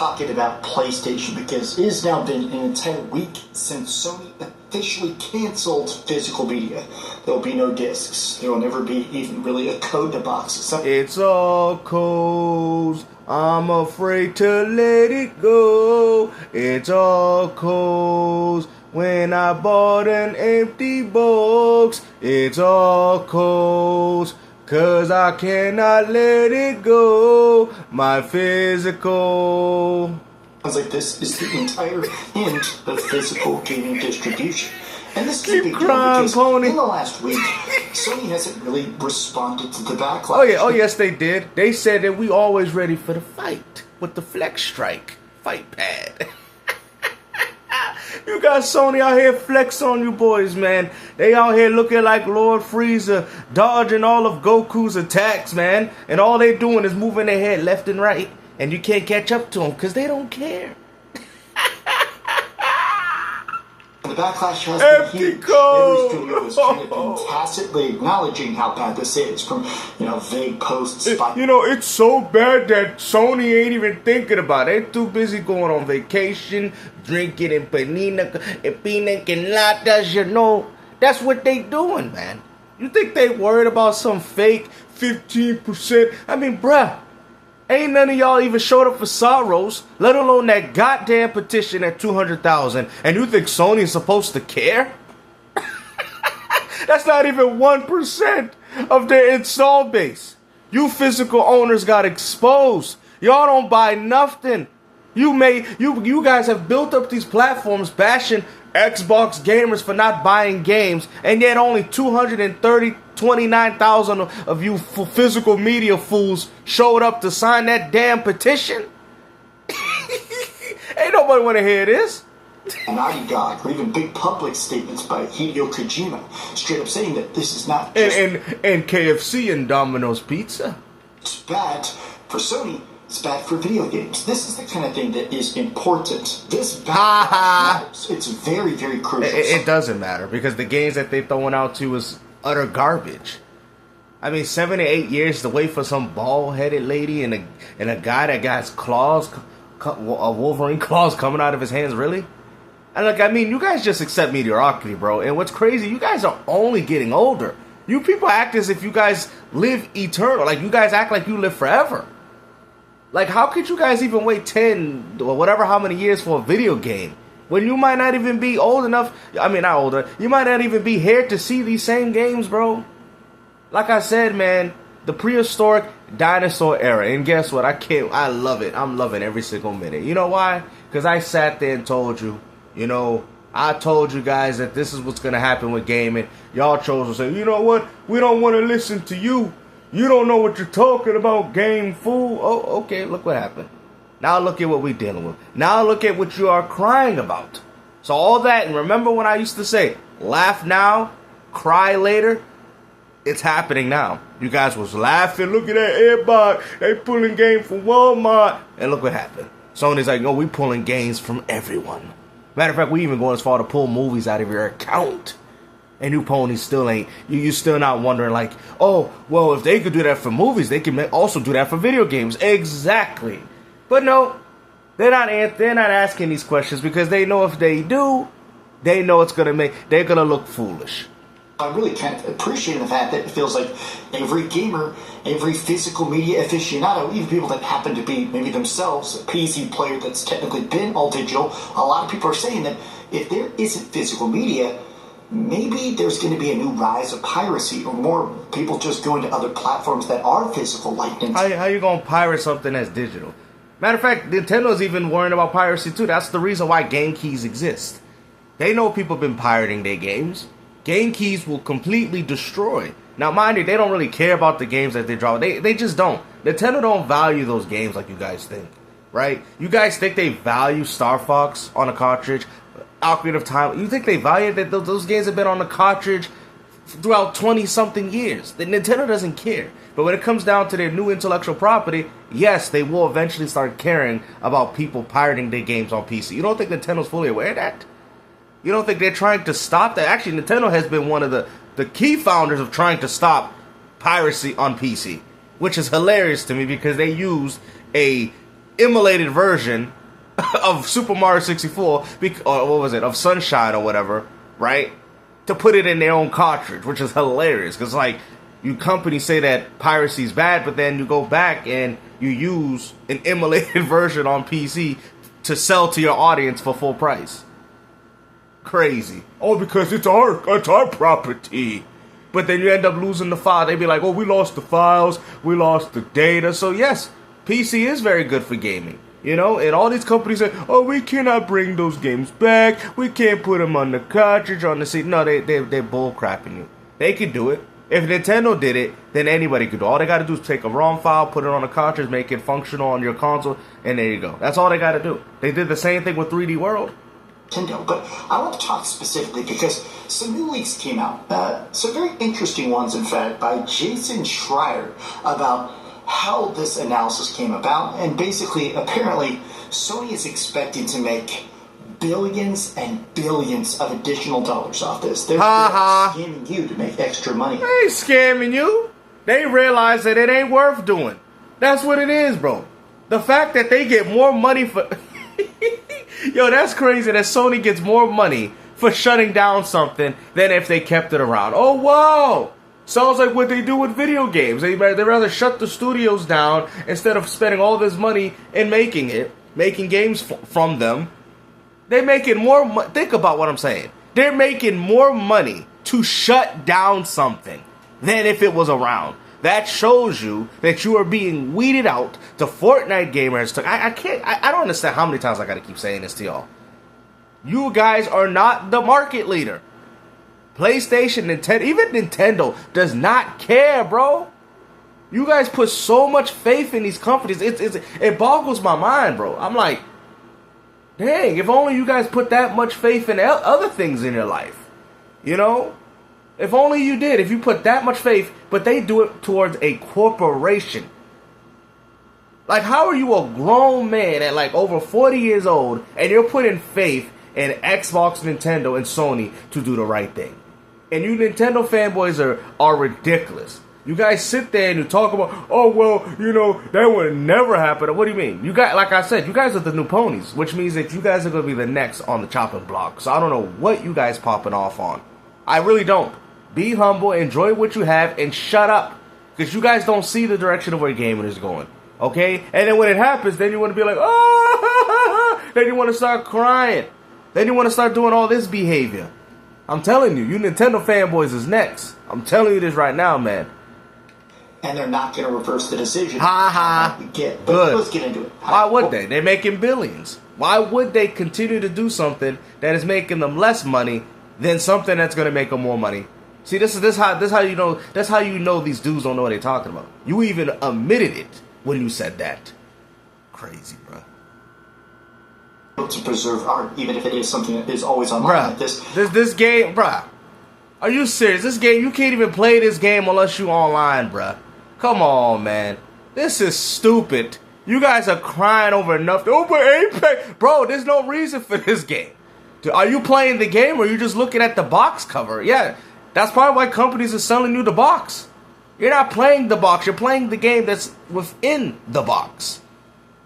talking about PlayStation because it has now been an entire week since Sony officially canceled physical media. There will be no discs. There will never be even really a code to box. It's all codes. I'm afraid to let it go. It's all codes. When I bought an empty box, it's all codes. 'Cause I cannot let it go, my physical. Sounds like this is the entire end of physical gaming distribution. And this is a big deal because in the last week, Sony hasn't really responded to the backlash. Oh yes they did. They said that we always ready for the fight with the Flex Strike fight pad. You got Sony out here flex on you boys, man. They out here looking like Lord Frieza, dodging all of Goku's attacks, man. And all they doing is moving their head left and right. And you can't catch up to them because they don't care. The backlash has been huge. Every studio is kind of tacitly acknowledging how bad this is from, vague posts. It's so bad that Sony ain't even thinking about it. They're too busy going on vacation, drinking and pina coladas, That's what they doing, man. You think they worried about some fake 15%? I mean, bruh. Ain't none of y'all even showed up for Sorrows, let alone that goddamn petition at 200,000. And you think Sony's supposed to care? That's not even 1% of their install base. You physical owners got exposed. Y'all don't buy nothing. You guys have built up these platforms bashing Xbox gamers for not buying games, and yet only 29,000 of you physical media fools showed up to sign that damn petition. Ain't nobody want to hear this. Naughty Dog, or even big public statements by Hideo Kojima, straight up saying that this is not just... And KFC and Domino's Pizza. It's bad for Sony. It's bad for video games. This is the kind of thing that is important. This matters. It's very, very crucial. It doesn't matter because the games that they're throwing out to is utter garbage. I mean, 7 to 8 years to wait for some bald-headed lady and a guy that got claws, Wolverine claws coming out of his hands, really? And you guys just accept mediocrity, bro. And what's crazy, you guys are only getting older. You people act as if you guys live eternal. Like, you guys act like you live forever. Like, how could you guys even wait 10 or whatever how many years for a video game when you might not even be old enough? I mean, not older. You might not even be here to see these same games, bro. Like I said, man, the prehistoric dinosaur era. And guess what? I love it. I'm loving every single minute. You know why? Because I sat there and told you, I told you guys that this is what's going to happen with gaming. Y'all chose to say, you know what? We don't want to listen to you. You don't know what you're talking about, game fool. Oh, okay, look what happened. Now look at what we're dealing with. Now look at what you are crying about. So all that, and remember when I used to say, laugh now, cry later? It's happening now. You guys was laughing, look at that airbot. They pulling game from Walmart. And look what happened. Sony's like, no, we pulling games from everyone. Matter of fact, we even going as far to pull movies out of your account. And you ponies still ain't, you still not wondering like, oh, well, if they could do that for movies, they can also do that for video games. Exactly. But no, they're not asking these questions because they know if they do, they know they're gonna look foolish. I'm really kind of appreciating the fact that it feels like every gamer, every physical media aficionado, even people that happen to be maybe themselves a PC player that's technically been all digital, a lot of people are saying that if there isn't physical media, maybe there's going to be a new rise of piracy or more people just going to other platforms that are physical like Nintendo. How you going to pirate something that's digital? Matter of fact, Nintendo's even worrying about piracy too. That's the reason why game keys exist. They know people have been pirating their games. Game keys will completely destroy. Now, mind you, they don't really care about the games that they draw. They just don't. Nintendo don't value those games like you guys think, right? You guys think they value Star Fox on a cartridge? Ocarina of Time. You think they value that those games have been on the cartridge throughout 20-something years? The Nintendo doesn't care. But when it comes down to their new intellectual property, yes, they will eventually start caring about people pirating their games on PC. You don't think Nintendo's fully aware of that? You don't think they're trying to stop that? Actually, Nintendo has been one of the key founders of trying to stop piracy on PC, which is hilarious to me because they used a emulated version of Super Mario 64, or what was it, of Sunshine or whatever, right? To put it in their own cartridge, which is hilarious, because like, you companies say that piracy is bad, but then you go back and you use an emulated version on PC to sell to your audience for full price. Crazy. Oh, because it's our property. But then you end up losing the file. They be like, oh, we lost the files, we lost the data. So yes, PC is very good for gaming. You know, and all these companies say, oh, we cannot bring those games back. We can't put them on the cartridge, on the CD. No, they're bull crapping you. They could do it. If Nintendo did it, then anybody could do it. All they got to do is take a ROM file, put it on a cartridge, make it functional on your console, and there you go. That's all they got to do. They did the same thing with 3D World. Nintendo, but I want to talk specifically because some new leaks came out. Some very interesting ones, in fact, by Jason Schreier about how this analysis came about. And basically, apparently, Sony is expecting to make billions and billions of additional dollars off this. They're scamming you to make extra money. They ain't scamming you. They realize that it ain't worth doing. That's what it is, bro. The fact that they get more money for... Yo, that's crazy that Sony gets more money for shutting down something than if they kept it around. Oh, wow. Sounds like what they do with video games. They'd rather shut the studios down instead of spending all this money in making games from them. They're making more money. Think about what I'm saying. They're making more money to shut down something than if it was around. That shows you that you are being weeded out to Fortnite gamers. I don't understand how many times I gotta keep saying this to y'all. You guys are not the market leader. PlayStation, Nintendo, even Nintendo does not care, bro. You guys put so much faith in these companies. It boggles my mind, bro. I'm like, dang, if only you guys put that much faith in other things in your life. You know? If only you did. If you put that much faith, but they do it towards a corporation. Like, how are you a grown man at like over 40 years old and you're putting faith in Xbox, Nintendo, and Sony to do the right thing? And you Nintendo fanboys are ridiculous. You guys sit there and you talk about, oh, well, you know, that would never happen. What do you mean? You guys, like I said, you guys are the new ponies, which means that you guys are going to be the next on the chopping block. So I don't know what you guys popping off on. I really don't. Be humble, enjoy what you have, and shut up. Because you guys don't see the direction of where gaming is going. Okay? And then when it happens, then you want to be like, oh, then you want to start crying. Then you want to start doing all this behavior. I'm telling you, you Nintendo fanboys is next. I'm telling you this right now, man. And they're not going to reverse the decision. But good. Let's get into it. Why would they? They're making billions. Why would they continue to do something that is making them less money than something that's going to make them more money? See, this how you know. That's how you know these dudes don't know what they're talking about. You even admitted it when you said that. Crazy, bro. To preserve art, even if it is something that is always online. Bruh, this game, bruh. Are you serious? This game, you can't even play this game unless you online, bruh. Come on, man. This is stupid. You guys are crying over nothing. Over Apex, bro. There's no reason for this game. Are you playing the game or are you just looking at the box cover? Yeah, that's probably why companies are selling you the box. You're not playing the box. You're playing the game that's within the box.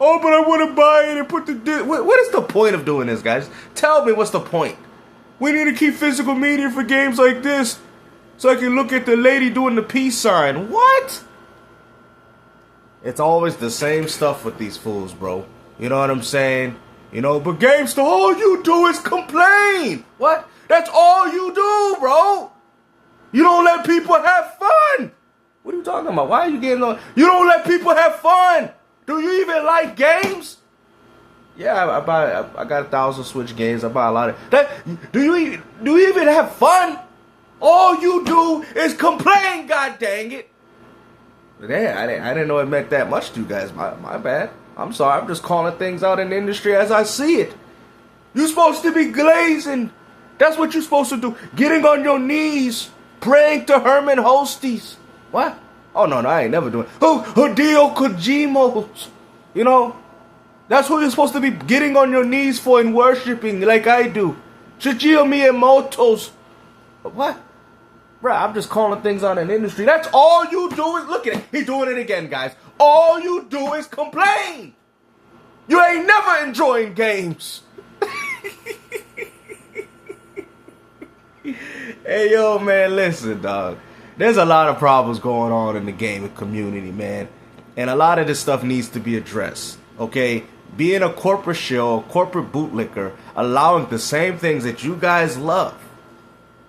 Oh, but I want to buy it and put the... What is the point of doing this, guys? Tell me what's the point. We need to keep physical media for games like this so I can look at the lady doing the peace sign. What? It's always the same stuff with these fools, bro. You know what I'm saying? You know, but GameStop, all you do is complain. What? That's all you do, bro. You don't let people have fun. What are you talking about? Why are you getting on? You don't let people have fun. Do you even like games? Yeah, I got 1,000 Switch games. I buy a lot of that. Do you even have fun? All you do is complain. God dang it! Yeah, I didn't know it meant that much to you guys. My bad. I'm sorry. I'm just calling things out in the industry as I see it. You're supposed to be glazing. That's what you're supposed to do. Getting on your knees, praying to Herman Hosties. What? Oh, no, I ain't never doing it. Hideo Kojima. You know, that's who you're supposed to be getting on your knees for and worshiping like I do. Shigeru Miyamoto's. What? Bruh, I'm just calling things out in the industry. That's all you do is, look at it. He's doing it again, guys. All you do is complain. You ain't never enjoying games. Hey, yo, man, listen, dog. There's a lot of problems going on in the gaming community, man. And a lot of this stuff needs to be addressed, okay? Being a corporate shill, a corporate bootlicker, allowing the same things that you guys love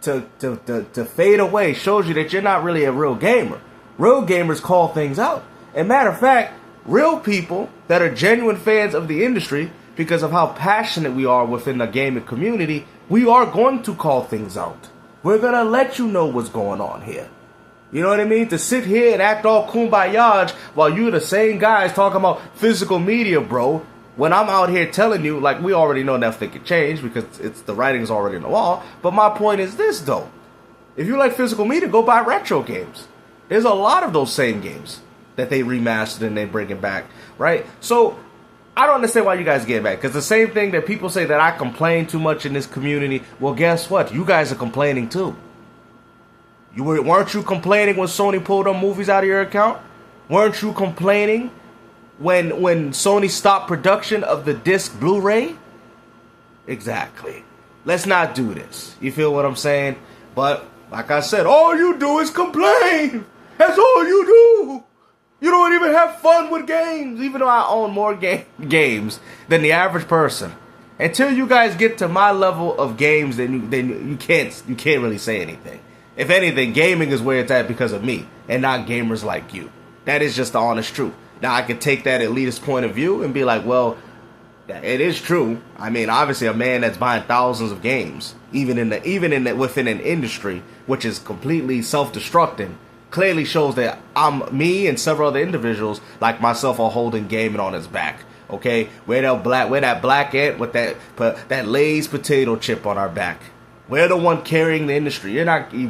to fade away shows you that you're not really a real gamer. Real gamers call things out. And matter of fact, real people that are genuine fans of the industry, because of how passionate we are within the gaming community, we are going to call things out. We're going to let you know what's going on here. You know what I mean? To sit here and act all kumbaya while you're the same guys talking about physical media, bro, when I'm out here telling you, like, we already know nothing can change because it's the writing's already on the wall. But my point is this, though. If you like physical media, go buy retro games. There's a lot of those same games that they remastered and they bring it back, right? So I don't understand why you guys get mad, because the same thing that people say that I complain too much in this community, well, guess what? You guys are complaining too. Weren't you complaining when Sony pulled them movies out of your account? Weren't you complaining when Sony stopped production of the disc Blu-ray? Exactly. Let's not do this. You feel what I'm saying? But like I said, all you do is complain. That's all you do. You don't even have fun with games, even though I own more games than the average person. Until you guys get to my level of games, then you can't really say anything. If anything, gaming is where it's at because of me, and not gamers like you. That is just the honest truth. Now, I could take that elitist point of view and be like, well, it is true. I mean, obviously, a man that's buying thousands of games, even within an industry which is completely self-destructing, clearly shows that me and several other individuals like myself are holding gaming on his back. Okay, we're that black ant with that Lay's potato chip on our back. We're the one carrying the industry.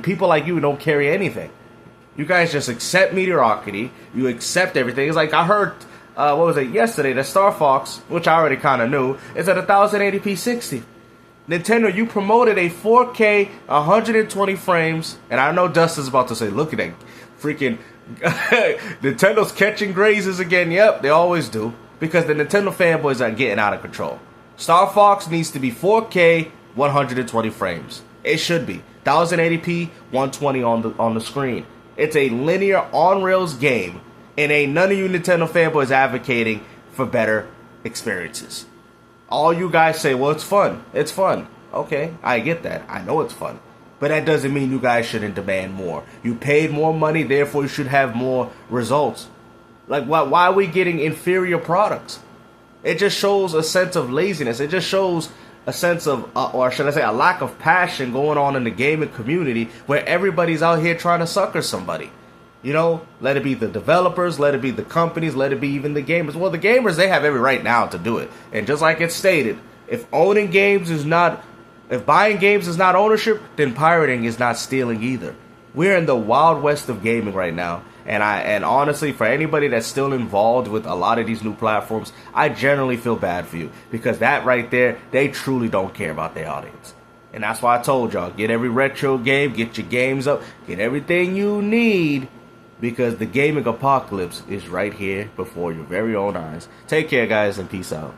People like you don't carry anything. You guys just accept mediocrity. You accept everything. It's like I heard, what was it, yesterday, that Star Fox, which I already kind of knew, is at 1080p 60. Nintendo, you promoted a 4K 120 frames, and I know Dustin's about to say, look at that freaking Nintendo's catching grazes again. Yep, they always do, because the Nintendo fanboys are getting out of control. Star Fox needs to be 4K 120 frames. It should be 1080p 120 on the screen. It's a linear on-rails game, and ain't none of you Nintendo fanboys advocating for better experiences. All you guys say, well, it's fun. It's fun. Okay, I get that. I know it's fun. But that doesn't mean you guys shouldn't demand more. You paid more money, therefore you should have more results. Like, why are we getting inferior products? It just shows a sense of laziness. It just shows a sense of, or should I say, a lack of passion going on in the gaming community where everybody's out here trying to sucker somebody. You know, let it be the developers, let it be the companies, let it be even the gamers. Well, the gamers, they have every right now to do it. And just like it's stated, if buying games is not ownership, then pirating is not stealing either. We're in the wild west of gaming right now. And honestly, for anybody that's still involved with a lot of these new platforms, I generally feel bad for you. Because that right there, they truly don't care about their audience. And that's why I told y'all, get every retro game, get your games up, get everything you need. Because the gaming apocalypse is right here before your very own eyes. Take care, guys, and peace out.